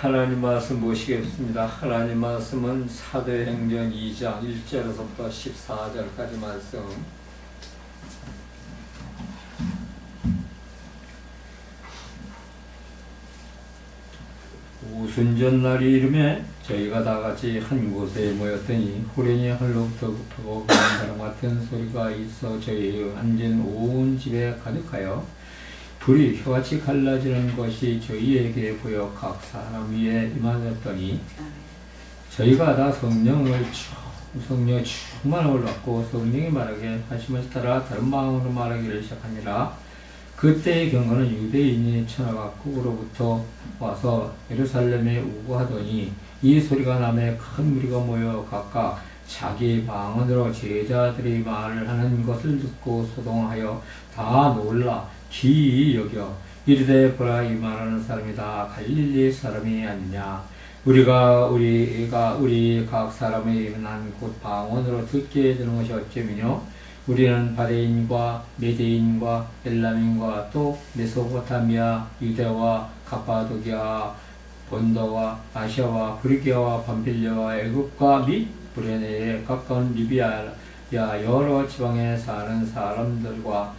하나님 말씀 모시겠습니다. 하나님 말씀은 사도행전 2장 1절에서부터 14절까지 말씀. 오순절날이 이름에 저희가 다같이 한 곳에 모였더니 호련히 하늘로부터 급하고 강한 바람 같은 소리가 있어 저희 앉은 온 집에 가득하여 불이 혀같이 갈라지는 것이 저희에게 보여 각 사람 위에 임하였더니 저희가 다 성령 충만함을 받고 성령이 말하게 하심을 따라 다른 마음으로 말하기를 시작하니라. 그때의 경고는 유대인이 천하각국으로부터 와서 예루살렘에 오고 하더니 이 소리가 남에 큰 무리가 모여 각각 자기 방언으로 제자들이 말을 하는 것을 듣고 소동하여 다 놀라 기이 여겨 이르되 보라, 이 말하는 사람이 다 갈릴리 사람이 아니냐. 우리 각 사람의 난 곧 방언으로 듣게 되는 것이 어쩌면요, 우리는 바데인과 메데인과 엘람인과 또 메소포타미아, 유대와 가파도기아, 본도와 아시아와 브리기아와 밤빌리아와 애굽과 및 브레네에 가까운 리비아야 여러 지방에 사는 사람들과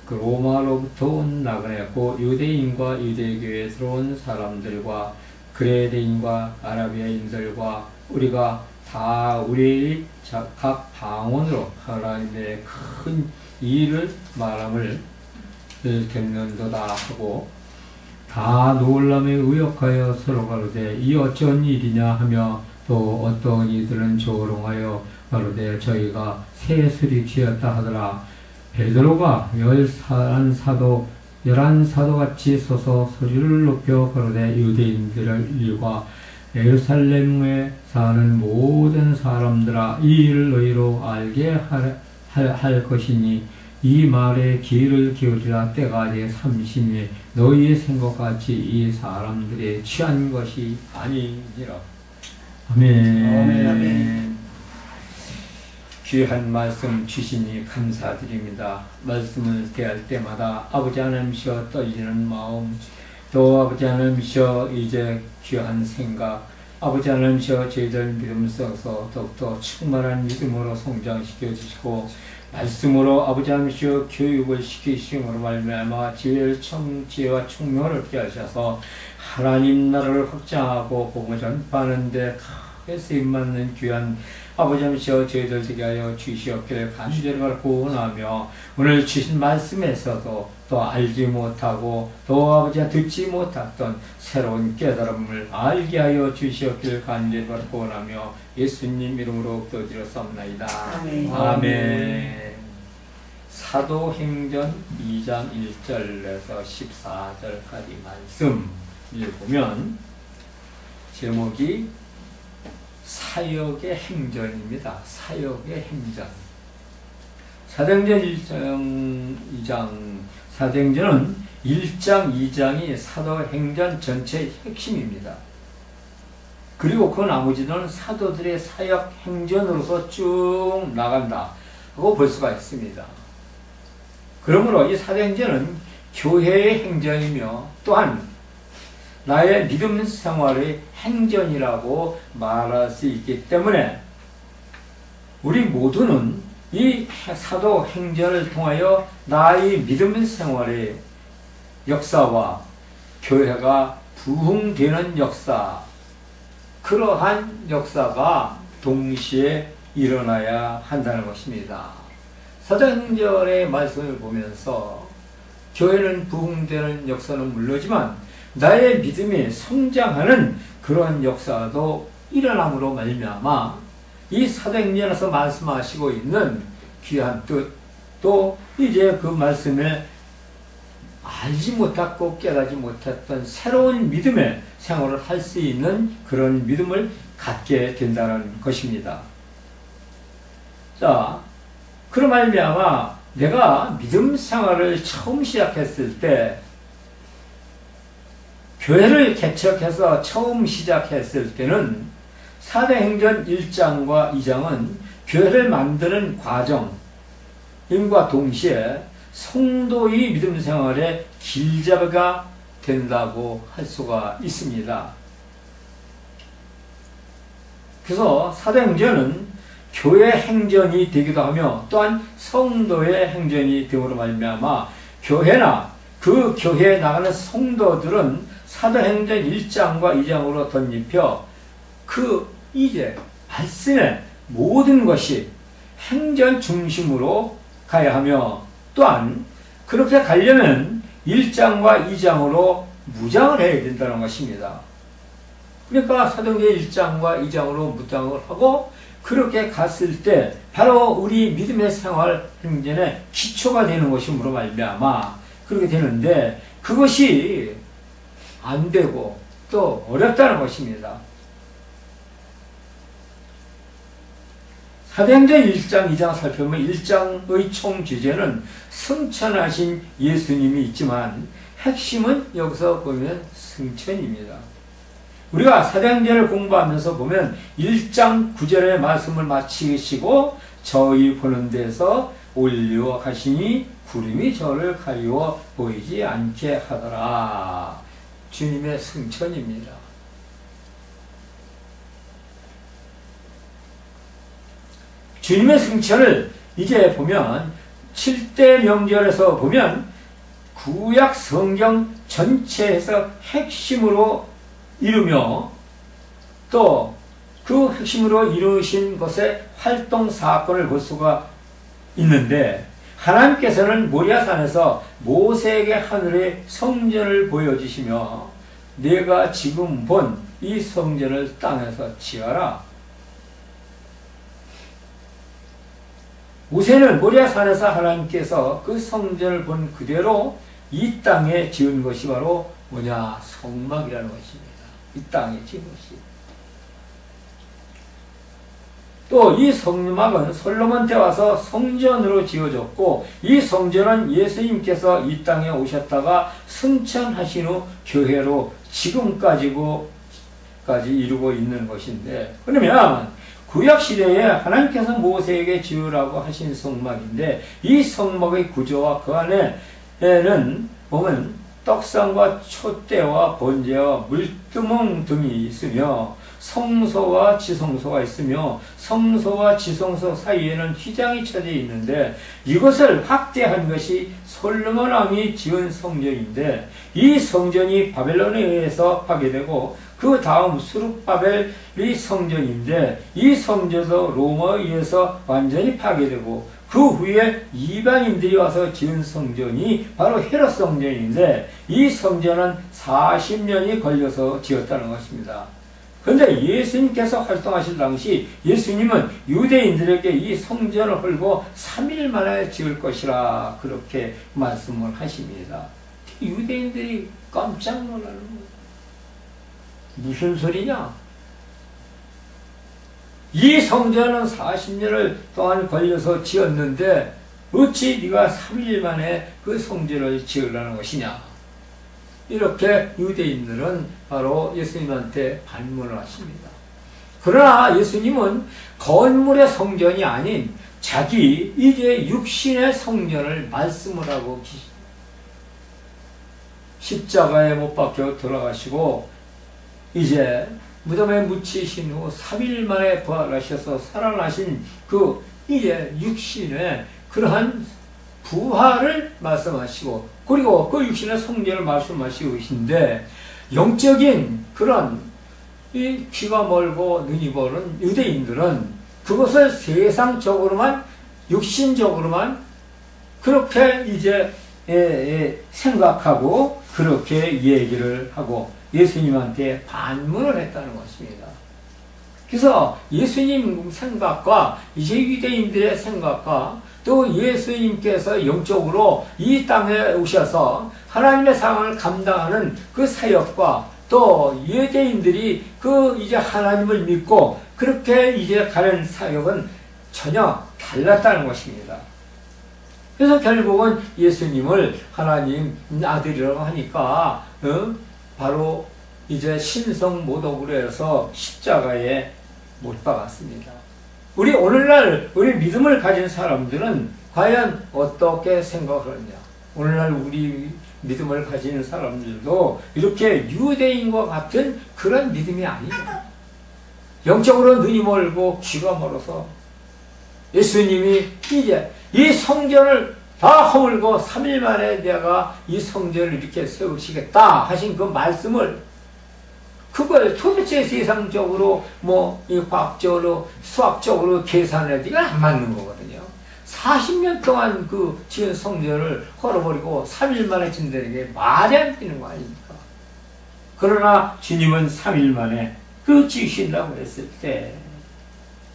그 로마로부터 온 나그네고 유대인과 유대교에 들어온 사람들과 그레데인과 아라비아인들과 우리가 다 우리 각 방언으로 하나님의 큰 일을 말함을 듣는도다 하고 다 놀람에 의역하여 서로 가로되 이 어쩐 일이냐 하며 또 어떤 이들은 조롱하여 가로되 저희가 새 술이 취했다 하더라. 베드로가 11사도같이 서서 소리를 높여 가로되 유대인들의 일과 예루살렘에 사는 모든 사람들아, 이 일을 너희로 알게 할 것이니 이 말에 귀를 기울이라. 때가 이제 삼심이 너희의 생각같이 이 사람들의 취한 것이 아니니라. 아멘. 아멘. 아멘. 귀한 말씀 주시니 감사드립니다. 말씀을 대할 때마다 아버지 하나님이시여 떨리는 마음, 또 아버지 하나님이시여 이제 귀한 생각, 아버지 하나님이시여 저희들 믿음 속에서 더욱더 충만한 믿음으로 성장시켜 주시고 말씀으로 아버지 하나님이시여 교육을 시키심으로 말미암아 지혜와 총명을 얻게 하셔서 하나님 나라를 확장하고 복음을 전파하는 데 크게 쓰임받는 귀한 아버지 하나님이시여 저희들 되게 하여 주시옵기를 간절히 바라고 원하며, 오늘 주신 말씀에서도 또 알지 못하고 또 아버지가 듣지 못했던 새로운 깨달음을 알게 하여 주시옵기를 간절히 바라고 원하며 예수님 이름으로 기도드렸사옵나이다. 아멘. 아멘. 사도행전 2장 1절에서 14절까지 말씀 읽으면 제목이 사역의 행전입니다. 사역의 행전. 사도행전 1장, 2장이 사도행전 전체의 핵심입니다. 그리고 그 나머지는 사도들의 사역 행전으로서 쭉 나간다 하고 볼 수가 있습니다. 그러므로 이 사도행전은 교회의 행전이며 또한 나의 믿음 생활의 행전이라고 말할 수 있기 때문에 우리 모두는 이 사도 행전을 통하여 나의 믿음 생활의 역사와 교회가 부흥되는 역사, 그러한 역사가 동시에 일어나야 한다는 것입니다. 사도행전의 말씀을 보면서 교회는 부흥되는 역사는 물론이지만 나의 믿음이 성장하는 그런 역사도 일어남으로 말미암아 이 사도행전에서 말씀하시고 있는 귀한 뜻, 또 이제 그 말씀에 알지 못했고 깨닫지 못했던 새로운 믿음의 생활을 할 수 있는 그런 믿음을 갖게 된다는 것입니다. 자, 그런 말미암아 내가 믿음 생활을 처음 시작했을 때, 교회를 개척해서 처음 시작했을 때는 사도행전 1장과 2장은 교회를 만드는 과정과 동시에 성도의 믿음 생활의 길잡이가 된다고 할 수가 있습니다. 그래서 사도행전은 교회 행전이 되기도 하며 또한 성도의 행전이 되므로 말미암아 교회나 그 교회에 나가는 성도들은 사도행전 1장과 2장으로 덧입혀 그 이제 말씀의 모든 것이 행전 중심으로 가야 하며 또한 그렇게 가려면 1장과 2장으로 무장을 해야 된다는 것입니다. 그러니까 사도행전 1장과 2장으로 무장을 하고 그렇게 갔을 때 바로 우리 믿음의 생활 행전의 기초가 되는 것이므로 말미암아 그렇게 되는데 그것이 안 되고 또 어렵다는 것입니다. 사도행전 1장, 2장 살펴보면 1장의 총 주제는 승천하신 예수님이 있지만 핵심은 여기서 보면 승천입니다. 우리가 사도행전을 공부하면서 보면 1장 9절의 말씀을 마치시고 저희 보는 데서 올려 가시니 구름이 저를 가리워 보이지 않게 하더라. 주님의 승천입니다. 주님의 승천을 이제 보면 7대 명절에서 보면 구약 성경 전체에서 핵심으로 이루며 또 그 핵심으로 이루신 것의 활동 사건을 볼 수가 있는데 하나님께서는 모리아산에서 모세에게 하늘의 성전을 보여주시며 내가 지금 본 이 성전을 땅에서 지어라. 모세는 모리아산에서 하나님께서 그 성전을 본 그대로 이 땅에 지은 것이 바로 뭐냐? 성막이라는 것입니다. 이 땅에 지은 것이. 또 이 성막은 솔로몬 때 와서 성전으로 지어졌고 이 성전은 예수님께서 이 땅에 오셨다가 승천하신 후 교회로 지금까지 이루고 있는 것인데 그러면 구약시대에 하나님께서 모세에게 지으라고 하신 성막인데 이 성막의 구조와 그 안에는 보면 떡상과 촛대와 번제와 물두멍 등이 있으며 성소와 지성소가 있으며 성소와 지성소 사이에는 휘장이 쳐져 있는데 이것을 확대한 것이 솔로몬 왕이 지은 성전인데 이 성전이 바벨론에 의해서 파괴되고 그 다음 수룹바벨이 성전인데 이 성전도 로마에 의해서 완전히 파괴되고 그 후에 이방인들이 와서 지은 성전이 바로 헤롯 성전인데 이 성전은 40년이 걸려서 지었다는 것입니다. 그런데 예수님께서 활동하실 당시 예수님은 유대인들에게 이 성전을 헐고 3일 만에 지을 것이라 그렇게 말씀을 하십니다. 유대인들이 깜짝 놀라는 거예요. 무슨 소리냐? 이 성전은 40년을 동안 걸려서 지었는데 어찌 네가 3일 만에 그 성전을 지으라는 것이냐? 이렇게 유대인들은 바로 예수님한테 반문을 하십니다. 그러나 예수님은 건물의 성전이 아닌 자기 이제 육신의 성전을 말씀을 하고 계십니다. 십자가에 못 박혀 돌아가시고 이제 무덤에 묻히신 후 3일 만에 부활하셔서 살아나신 그 이제 육신의 그러한 부활을 말씀하시고 그리고 그 육신의 성전을 말씀하시고 계신데 영적인 그런 이 귀가 멀고 눈이 멀은 유대인들은 그것을 세상적으로만 육신적으로만 그렇게 이제 생각하고 그렇게 얘기를 하고 예수님한테 반문을 했다는 것입니다. 그래서 예수님 생각과 이제 유대인들의 생각과 또 예수님께서 영적으로 이 땅에 오셔서 하나님의 상황을 감당하는 그 사역과 또 유대인들이 그 이제 하나님을 믿고 그렇게 이제 가는 사역은 전혀 달랐다는 것입니다. 그래서 결국은 예수님을 하나님 아들이라고 하니까 바로 이제 신성모독으로 해서 십자가에 못 박았습니다. 우리 오늘날 우리 믿음을 가진 사람들은 과연 어떻게 생각하느냐? 오늘날 우리 믿음을 가지는 사람들도 이렇게 유대인과 같은 그런 믿음이 아니에요. 영적으로 눈이 멀고 귀가 멀어서 예수님이 이제 이 성전을 다 허물고 3일 만에 내가 이 성전을 이렇게 세우시겠다 하신 그 말씀을, 그걸 도대체 세상적으로 이 과학적으로 수학적으로 계산해도 이건 안 맞는 거거든요. 40년 동안 그 지은 성전을 헐어버리고 3일 만에 짓는다는 게 말이 안 되는 거 아닙니까? 그러나 주님은 3일 만에 그 지으신다고 했을 때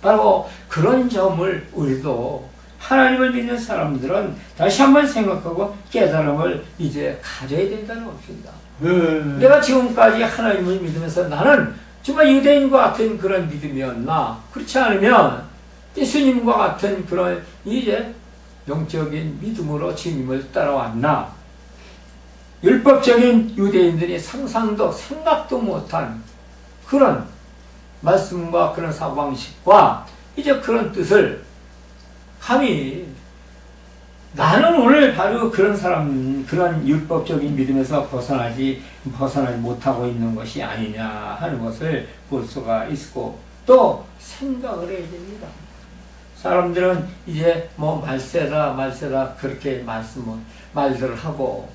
바로 그런 점을 우리도 하나님을 믿는 사람들은 다시 한번 생각하고 깨달음을 이제 가져야 된다는 것입니다. 내가 지금까지 하나님을 믿으면서 나는 정말 유대인과 같은 그런 믿음이었나? 그렇지 않으면 예수님과 같은 그런 이제 영적인 믿음으로 주님을 따라왔나? 율법적인 유대인들이 상상도 생각도 못한 그런 말씀과 그런 사고방식과 이제 그런 뜻을 감히 나는 오늘 바로 그런 사람, 그런 율법적인 믿음에서 벗어나지 못하고 있는 것이 아니냐 하는 것을 볼 수가 있고 또 생각을 해야 됩니다. 사람들은 이제 말세다 그렇게 말들을 하고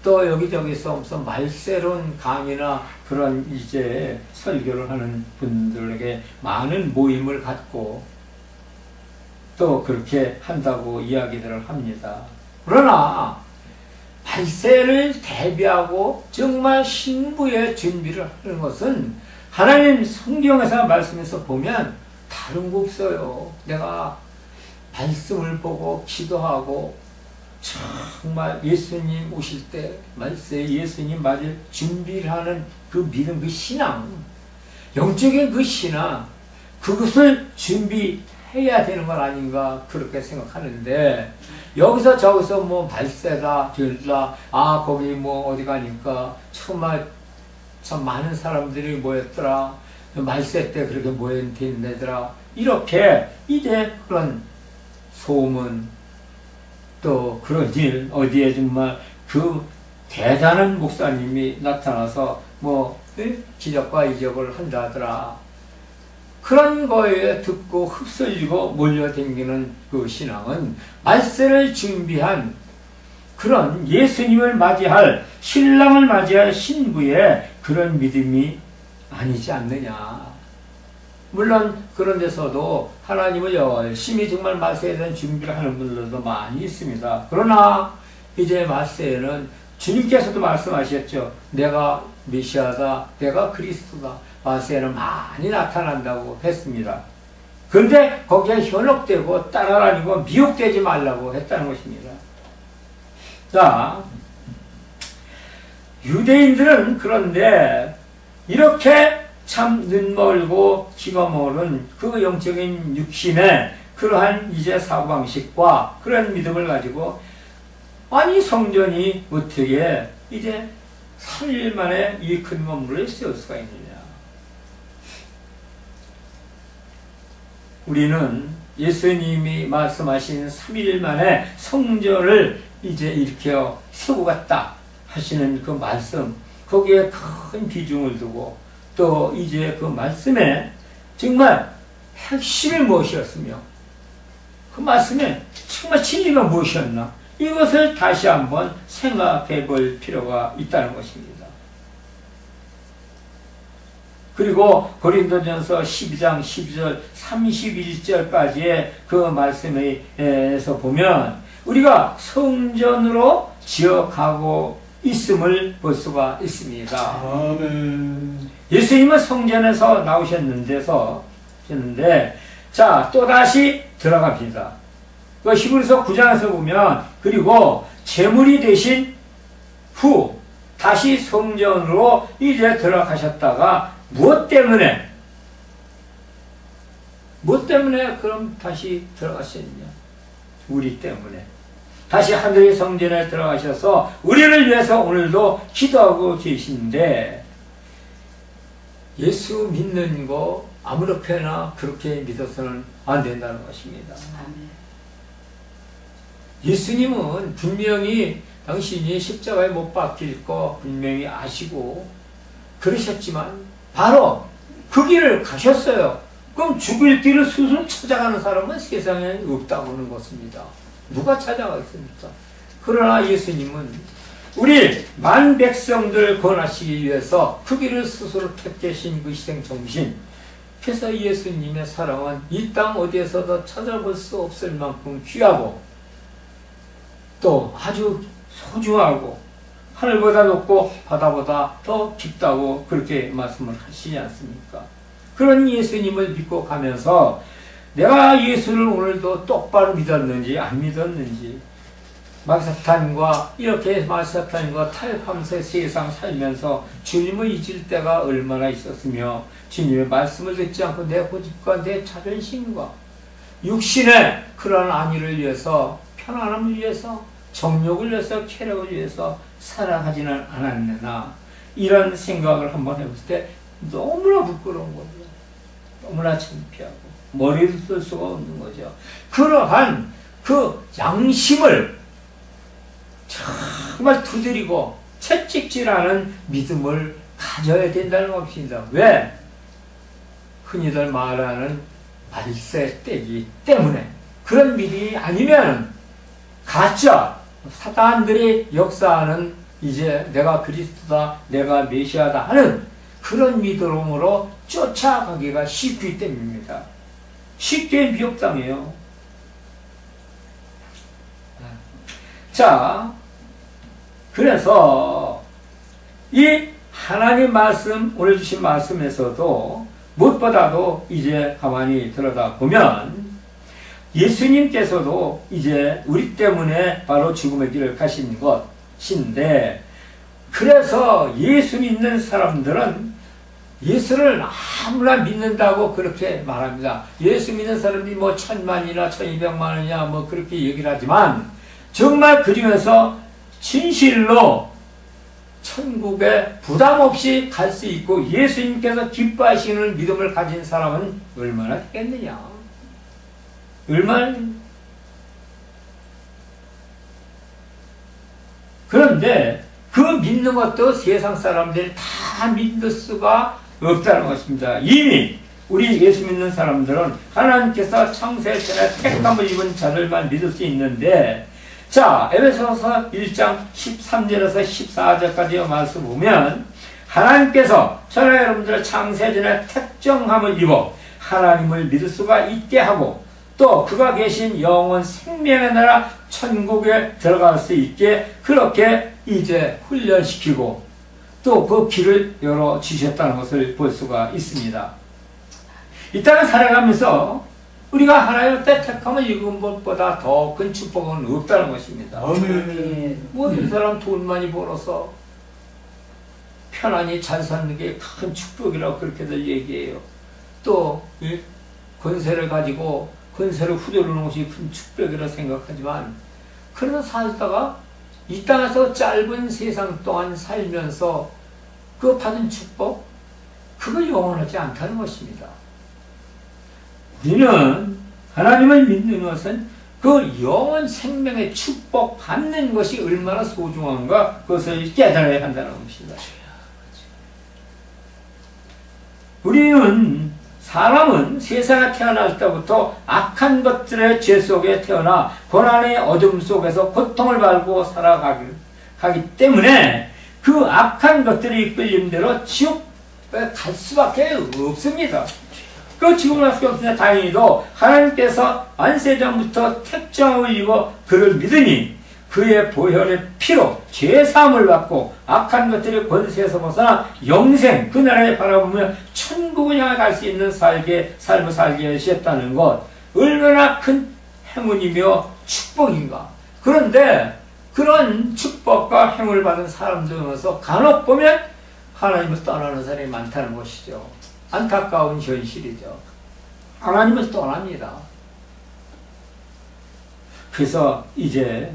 또 여기저기서 무슨 말세론 강의나 그런 이제 설교를 하는 분들에게 많은 모임을 갖고 또 그렇게 한다고 이야기들을 합니다. 그러나 말세를 대비하고 정말 신부의 준비를 하는 것은 하나님 성경에서 말씀에서 보면 다른 거 없어요. 내가 말씀을 보고 기도하고 정말 예수님 오실 때 말세 예수님 맞을 준비를 하는 그 믿음, 그 신앙, 영적인 그 신앙, 그것을 준비해야 되는 건 아닌가 그렇게 생각하는데 여기서 저기서 말세다 들다 거기 어디 가니까 정말 참 많은 사람들이 모였더라, 말세 때 그렇게 모였더라, 이렇게 이제 그런 소문 또 그런 일 어디에 정말 그 대단한 목사님이 나타나서 기적과 이적을 한다더라, 그런 거에 듣고 흡수이고 몰려다니는 그 신앙은 말세를 준비한 그런 예수님을 맞이할 신랑을 맞이할 신부의 그런 믿음이 아니지 않느냐. 물론 그런 데서도 하나님을 열심히 정말 말세에 대한 준비를 하는 분들도 많이 있습니다. 그러나 이제 말세에는 주님께서도 말씀하셨죠. 내가 메시아다, 내가 그리스도다. 말세에는 많이 나타난다고 했습니다. 그런데 거기에 현혹되고 따라다니고 미혹되지 말라고 했다는 것입니다. 자, 유대인들은 그런데 이렇게 참 눈멀고 기가 멀은 그 영적인 육신의 그러한 이제 사고방식과 그런 믿음을 가지고 아니 성전이 어떻게 이제 3일 만에 이 큰 건물을 세울 수가 있느냐. 우리는 예수님이 말씀하신 3일 만에 성전을 이제 일으켜 세우겠다 하시는 그 말씀, 거기에 큰 비중을 두고 또 이제 그 말씀에 정말 핵심이 무엇이었으며 그 말씀에 정말 진리가 무엇이었나, 이것을 다시 한번 생각해 볼 필요가 있다는 것입니다. 그리고 고린도전서 12장 12절 31절까지의 그 말씀에서 보면 우리가 성전으로 지어가고 있음을 볼 수가 있습니다. 아멘. 예수님은 성전에서 나오셨는데 자, 또다시 들어갑니다. 그 히브리서 9장에서 보면 그리고 제물이 되신 후 다시 성전으로 이제 들어가셨다가 무엇 때문에 그럼 다시 들어가셨느냐? 우리 때문에 다시 하늘의 성전에 들어가셔서 우리를 위해서 오늘도 기도하고 계신데, 예수 믿는 거 아무렇게나 그렇게 믿어서는 안 된다는 것입니다. 예수님은 분명히 당신이 십자가에 못 박힐 거 분명히 아시고 그러셨지만 바로 그 길을 가셨어요. 그럼 죽을 길을 스스로 찾아가는 사람은 세상에 없다고 하는 것입니다. 누가 찾아가겠습니까? 그러나 예수님은 우리 만 백성들 권하시기 위해서 그 길을 스스로 택하신 그 희생정신, 그래서 예수님의 사랑은 이 땅 어디에서도 찾아볼 수 없을 만큼 귀하고 또 아주 소중하고 하늘보다 높고 바다보다 더 깊다고 그렇게 말씀을 하시지 않습니까? 그런 예수님을 믿고 가면서 내가 예수를 오늘도 똑바로 믿었는지 안 믿었는지, 마사탄과 이렇게 마사탄과 타협하면서 세상 살면서 주님을 잊을 때가 얼마나 있었으며, 주님의 말씀을 듣지 않고 내 고집과 내 자존심과 육신의 그런 안위를 위해서, 편안함을 위해서, 정욕을 위해서, 쾌락을 위해서 살아가지는 않았느냐, 이런 생각을 한번 해볼 때 너무나 부끄러운 거죠. 너무나 창피하고 머리를 쓸 수가 없는 거죠. 그러한 그 양심을 정말 두드리고 채찍질하는 믿음을 가져야 된다는 것입니다. 왜? 흔히들 말하는 말세 떼기 때문에. 그런 믿음이 아니면 가짜 사단들이 역사하는 이제 내가 그리스도다, 내가 메시아다 하는 그런 믿음으로 쫓아가기가 쉽기 때문입니다. 쉽게 미혹당해요. 자, 그래서 이 하나님 말씀, 오늘 주신 말씀에서도 무엇보다도 이제 가만히 들여다보면 예수님께서도 이제 우리 때문에 바로 죽음의 길을 가신 것인데, 그래서 예수 믿는 사람들은 예수를 아무나 믿는다고 그렇게 말합니다. 예수 믿는 사람들이 뭐 1000만이나 1200만이냐 뭐 그렇게 얘기를 하지만, 정말 그 중에서 진실로 천국에 부담 없이 갈 수 있고 예수님께서 기뻐하시는 믿음을 가진 사람은 얼마나 되겠느냐. 얼마나. 그런데 그 믿는 것도 세상 사람들이 다 믿을 수가 없다는 것입니다. 이미 우리 예수 믿는 사람들은 하나님께서 창세 전에 택함을 입은 자들만 믿을 수 있는데, 자, 에베소서 1장 13절에서 14절까지 말씀 보면 하나님께서 저와 여러분들을 창세 전에 택정함을 입어 하나님을 믿을 수가 있게 하고, 또 그가 계신 영원 생명의 나라 천국에 들어갈 수 있게 그렇게 이제 훈련시키고 또 그 길을 열어주셨다는 것을 볼 수가 있습니다. 이 땅을 살아가면서 우리가 하나님의 택함을 입은 것보다 더 큰 축복은 없다는 것입니다. 모든 사람 돈 많이 벌어서 편안히 잘 사는 게 큰 축복이라고 그렇게들 얘기해요. 또 권세를 가지고 권세를 휘두르는 것이 큰 축복이라고 생각하지만, 그러다 살다가 이 땅에서 짧은 세상 동안 살면서 그 받은 축복, 그거 영원하지 않다는 것입니다. 우리는 하나님을 믿는 것은 그 영원 생명의 축복 받는 것이 얼마나 소중한가, 그것을 깨달아야 한다는 것입니다. 우리는, 사람은 세상에 태어날 때부터 악한 것들의 죄 속에 태어나 고난의 어둠 속에서 고통을 받고 살아가기 때문에 그 악한 것들이 이끌림대로 지옥에 갈 수밖에 없습니다. 그 지옥을 갈 수밖에 없으나 다행히도 하나님께서 안세전부터 택정을 입어 그를 믿으니 그의 보혈의 피로 죄사함을 받고 악한 것들의 권세에서 벗어나 영생, 그 나라에 바라보며 천국을 향해 갈 수 있는 삶을 살게 하셨다는 것, 얼마나 큰 행운이며 축복인가. 그런데 그런 축복과 행운을 받은 사람들 중에서 간혹 보면 하나님을 떠나는 사람이 많다는 것이죠. 안타까운 현실이죠. 하나님을 떠납니다. 그래서 이제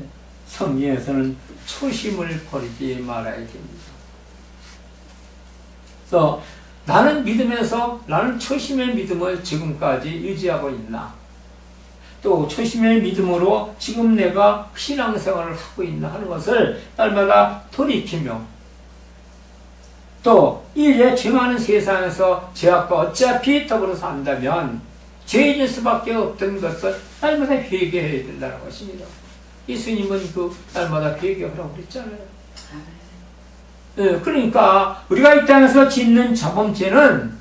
성경에서는 초심을 버리지 말아야 됩니다. 그래서 나는 믿음에서, 나는 초심의 믿음을 지금까지 유지하고 있나? 또 초심의 믿음으로 지금 내가 신앙생활을 하고 있나 하는 것을 날마다 돌이키며 또 이제 죄 많은 세상에서 죄악과 어차피 더불어 산다면 죄인일 수밖에 없던 것을 날마다 회개해야 된다는 것입니다. 예수님은 그 날마다 회개하라고 그랬잖아요. 네, 그러니까 우리가 이 땅에서 짓는 자범죄는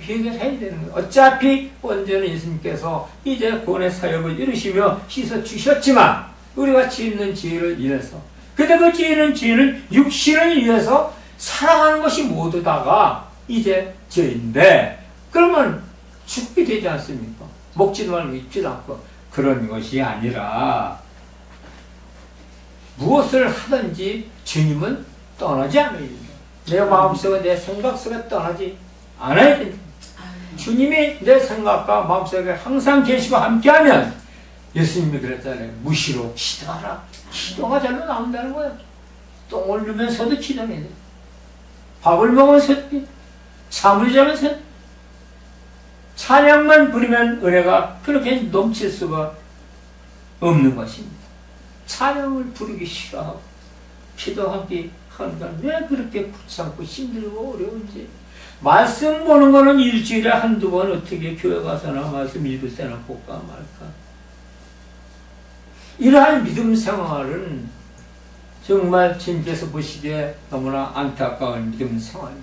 회개해야 되는 거예요. 어차피 언제는 예수님께서 이제 구원의 사역을 이루시며 씻어주셨지만 우리가 짓는 죄를 인해서 근데 그 죄는 육신을 위해서 살아가는 것이 모두 다가 이제 죄인데 그러면 죽게 되지 않습니까? 먹지도 말고 입지도 않고 그런 것이 아니라 무엇을 하든지 주님은 떠나지 않아야 됩니다. 내 마음속에 내 생각 속에 떠나지 않아야 됩니다. 주님이 내 생각과 마음속에 항상 계시고 함께하면 예수님이 그랬잖아요. 무시로 기도하라. 기도가 잘로 나온다는 거예요. 똥을 누면서도 기도해야 돼. 밥을 먹으면서도 잠을 자면서 찬양만 부리면 은혜가 그렇게 넘칠 수가 없는 것입니다. 찬양을 부르기 싫어하고 기도하기 하는가 왜 그렇게 귀찮고 힘들고 어려운지. 말씀 보는 거는 일주일에 한두 번 어떻게 교회 가서나 말씀 읽을 때나 볼까 말까. 이러한 믿음 생활은 정말 주님께서 보시기에 너무나 안타까운 믿음 생활이죠.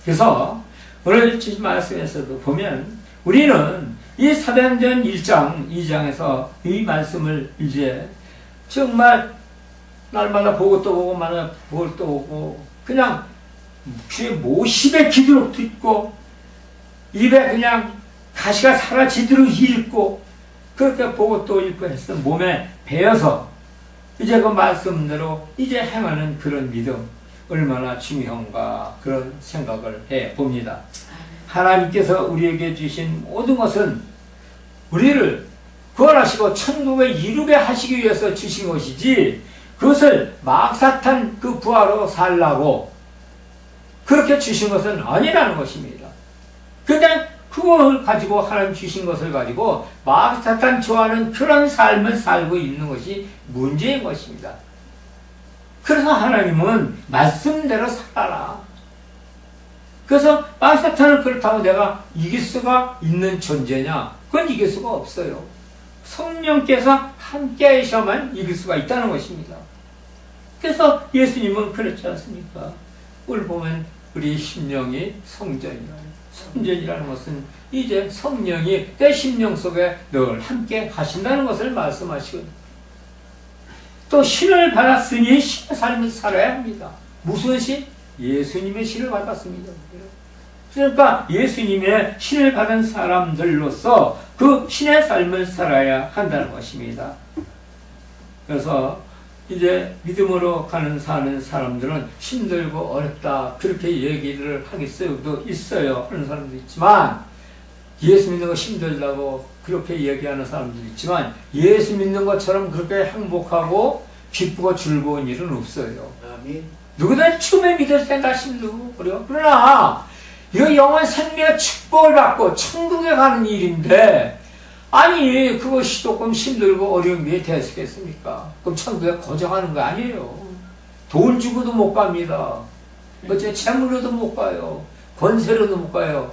그래서 오늘 주신 말씀에서도 보면 우리는 이 사도행전 1장, 2장에서 이 말씀을 이제 정말 날마다 보고 또 보고 말마다 보고 또 보고 그냥 귀에 모십에 기도록 듣고 입에 그냥 가시가 사라지도록 읽고 그렇게 보고 또 읽고 해서 몸에 배어서 이제 그 말씀대로 이제 행하는 그런 믿음 얼마나 중요한가 그런 생각을 해 봅니다. 하나님께서 우리에게 주신 모든 것은 우리를 구원하시고 천국에 이루게 하시기 위해서 주신 것이지 그것을 막사탄 그 부하로 살라고 그렇게 주신 것은 아니라는 것입니다. 근데 그걸 가지고 하나님 주신 것을 가지고 막사탄 좋아하는 그런 삶을 살고 있는 것이 문제인 것입니다. 그래서 하나님은 말씀대로 살아라. 그래서 막사탄을 그렇다고 내가 이길 수가 있는 존재냐? 그건 이길 수가 없어요. 성령께서 함께 하셔야만 이길 수가 있다는 것입니다. 그래서 예수님은 그렇지 않습니까? 오늘 보면 우리 심령이 성전이라는 것은 이제 성령이 내 심령 속에 늘 함께 하신다는 것을 말씀하시거든요. 또 신을 받았으니 신의 삶을 살아야 합니다. 무슨 신? 예수님의 신을 받았습니다. 그러니까 예수님의 신을 받은 사람들로서 그 신의 삶을 살아야 한다는 것입니다. 그래서 이제 믿음으로 사는 사람들은 힘들고 어렵다 그렇게 얘기를 하겠어요. 있어요. 하는 사람도 있지만 예수 믿는 거 힘들다고 그렇게 얘기하는 사람도 있지만 예수 믿는 것처럼 그렇게 행복하고 기쁘고 즐거운 일은 없어요. 누구든 처음에 믿을 때 다 힘들고 그래요. 그러나 이거 영원 생명의 축복을 받고 천국에 가는 일인데 아니 그것이 조금 힘들고 어려운 게 되겠습니까? 그럼 천국에 거정하는 거 아니에요. 돈 주고도 못 갑니다. 어째 재물로도 못 가요. 권세로도 못 가요.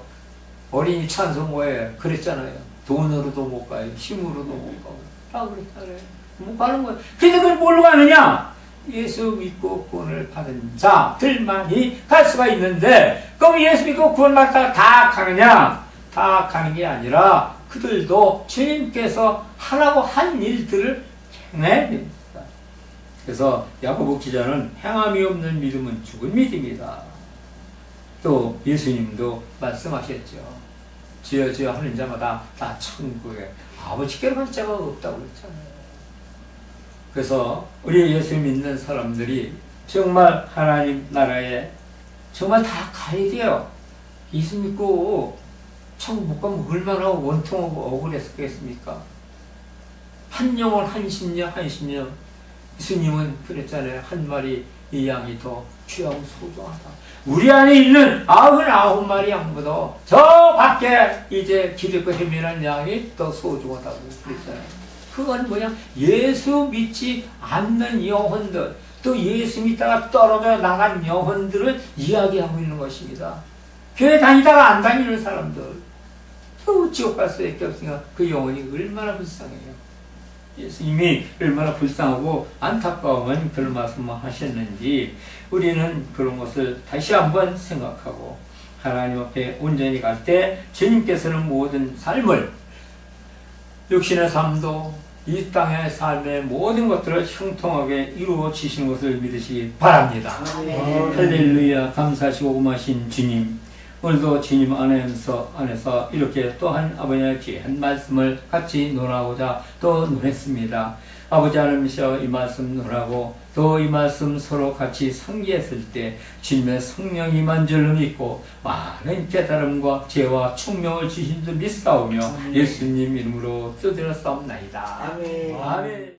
어린이 찬송고에 그랬잖아요. 돈으로도 못 가요. 힘으로도 못 가고 다 그랬잖아요. 못 가는 거예요. 근데 그걸 뭘로 가느냐? 예수 믿고 구원을 받은 자들만이 갈 수가 있는데 그럼 예수 믿고 구원 받다가 다 가느냐? 다 가는 게 아니라 그들도 주님께서 하라고 한 일들을 행해야 됩니다. 그래서 야고보 기자는 행함이 없는 믿음은 죽은 믿음이다. 또 예수님도 말씀하셨죠. 주여 주여 하는 자마다 다 천국에 아버지께로 갈 자가 없다고 그랬잖아요. 그래서 우리 예수 믿는 사람들이 정말 하나님 나라에 정말 다 가야 돼요. 예수 믿고 천국 못 가면 얼마나 원통하고 억울했겠습니까? 한 영혼 한 심령 예수님은 그랬잖아요. 한 마리 이 양이 더 귀하고 소중하다. 우리 안에 있는 99마리 양보다 저 밖에 이제 기르고 헤매는 양이 더 소중하다고 그랬잖아요. 그건 뭐냐? 예수 믿지 않는 영혼들, 또 또 예수 믿다가 떨어져 나간 영혼들을 이야기하고 있는 것입니다. 교회 다니다가 안 다니는 사람들, 또 지옥 갈 수밖에 없으니까 그 영혼이 얼마나 불쌍해요. 예수님이 얼마나 불쌍하고 안타까우면 그런 말씀을 하셨는지 우리는 그런 것을 다시 한번 생각하고 하나님 앞에 온전히 갈 때 주님께서는 모든 삶을, 육신의 삶도 이 땅의 삶의 모든 것들을 형통하게 이루어 주시는 것을 믿으시기 바랍니다. 할렐루야. 감사하시고 고마신 주님, 오늘도 주님 안에서 이렇게 또한 아버지의 귀한 말씀을 같이 논하고자 또 논했습니다. 아버지 하나님이시여 이 말씀 논하고 또 이 말씀 서로 같이 상기했을 때 주님의 성령이 임한 줄로 믿고 많은 깨달음과 지혜와 총명을 주신 줄 믿사오며 예수님 이름으로 뜯어싸움나이다. 아멘. 아멘.